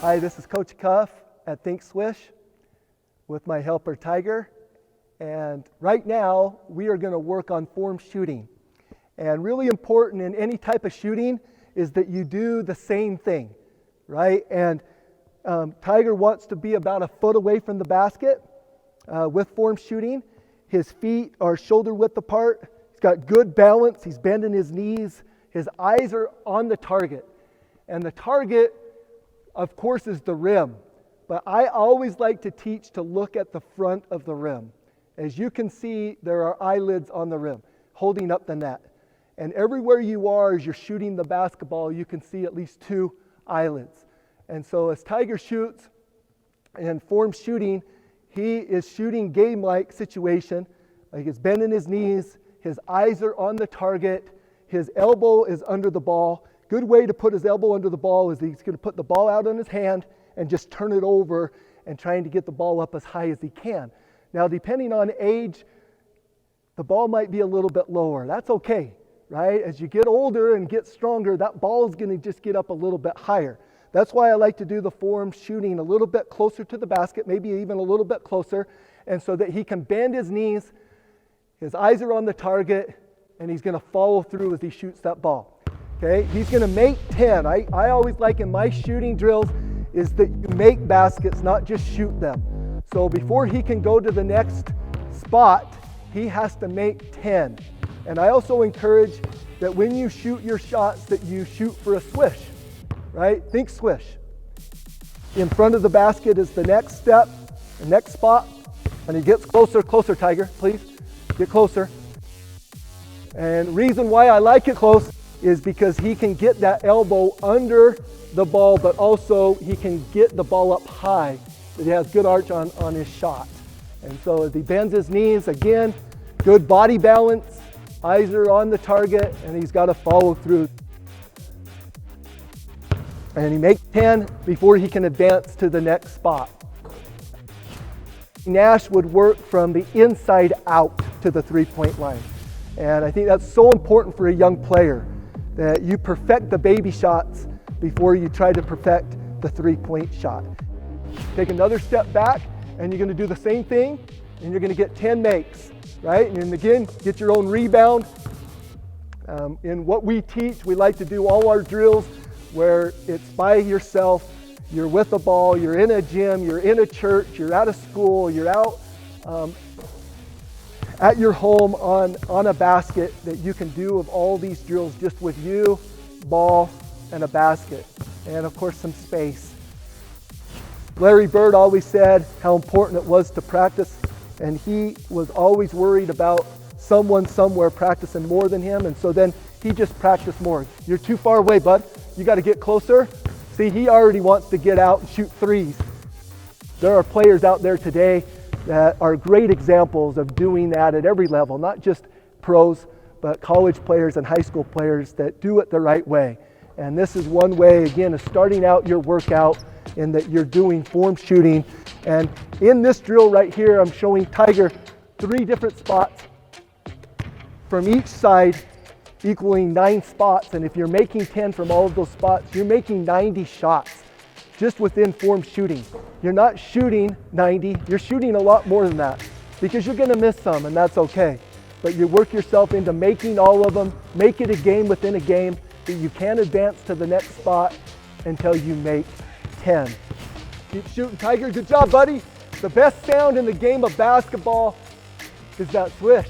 Hi, this is Coach Cuff at Think Swish with my helper Tiger. And right now we are going to work on form shooting. And really important in any type of shooting is that you do the same thing, right? And Tiger wants to be about a foot away from the basket with form shooting. His feet are shoulder width apart. He's got good balance. He's bending his knees. His eyes are on the target. And the target, of course, is the rim. But I always like to teach to look at the front of the rim. As you can see, there are eyelids on the rim holding up the net. And everywhere you are as you're shooting the basketball, you can see at least two eyelids. And so as Tiger shoots in form shooting, he is shooting game-like situation. Like he's bending his knees, his eyes are on the target, his elbow is under the ball. Good way to put his elbow under the ball is he's going to put the ball out on his hand and just turn it over and trying to get the ball up as high as he can. Now, depending on age, the ball might be a little bit lower. That's okay, right? As you get older and get stronger, that ball is going to just get up a little bit higher. That's why I like to do the form shooting a little bit closer to the basket, maybe even a little bit closer, and so that he can bend his knees, his eyes are on the target, and he's going to follow through as he shoots that ball. Okay, he's going to make 10. I always like in my shooting drills is that you make baskets, not just shoot them. So before he can go to the next spot, he has to make 10. And I also encourage that when you shoot your shots that you shoot for a swish, right? Think swish. In front of the basket is the next step, the next spot, and he gets closer, Tiger, please. Get closer. And reason why I like it close is because he can get that elbow under the ball, but also he can get the ball up high, that he has good arch on his shot. And so as he bends his knees, again, good body balance, eyes are on the target, and he's got to follow through. And he makes 10 before he can advance to the next spot. Nash would work from the inside out to the three-point line. And I think that's so important for a young player, that you perfect the baby shots before you try to perfect the three-point shot. Take another step back, and you're going to do the same thing, and you're going to get 10 makes, right? And again, get your own rebound. In what we teach, we like to do all our drills where it's by yourself, you're with a ball, you're in a gym, you're in a church, you're at a school, you're out at your home on a basket, that you can do of all these drills just with you, ball, and a basket. And of course, some space. Larry Bird always said how important it was to practice, and he was always worried about someone somewhere practicing more than him, and so then he just practiced more. You're too far away, bud. You got to get closer. See, he already wants to get out and shoot threes. There are players out there today that are great examples of doing that at every level, not just pros, but college players and high school players that do it the right way. And this is one way, again, of starting out your workout in that you're doing form shooting. And in this drill right here, I'm showing Tiger 3 different spots from each side, equaling 9 spots. And if you're making 10 from all of those spots, you're making 90 shots just within form shooting. You're not shooting 90, you're shooting a lot more than that, because you're going to miss some, and that's okay. But you work yourself into making all of them, make it a game within a game, that you can advance to the next spot until you make 10. Keep shooting, Tiger. Good job, buddy. The best sound in the game of basketball is that swish.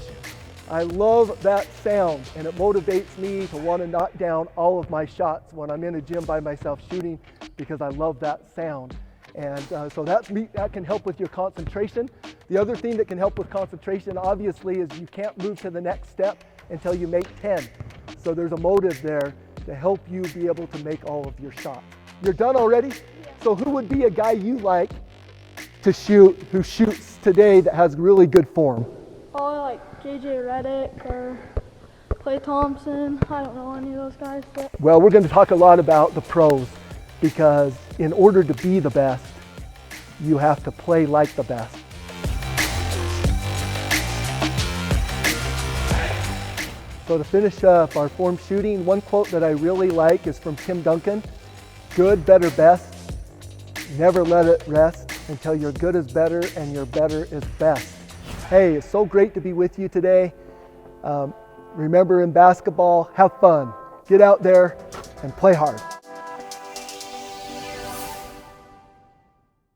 I love that sound, and it motivates me to want to knock down all of my shots when I'm in a gym by myself shooting, because I love that sound. And so that can help with your concentration. The other thing that can help with concentration, obviously, is you can't move to the next step until you make 10. So there's a motive there to help you be able to make all of your shots. You're done already? Yeah. So who would be a guy you like to shoot, who shoots today, that has really good form? Probably like Redick or Klay Thompson. I don't know any of those guys. But. Well, we're going to talk a lot about the pros, because in order to be the best, you have to play like the best. So to finish up our form shooting, one quote that I really like is from Tim Duncan: good, better, best Never let it rest until your good is better and your better is best. Hey, it's so great to be with you today. Remember, in basketball, have fun. Get out there and play hard.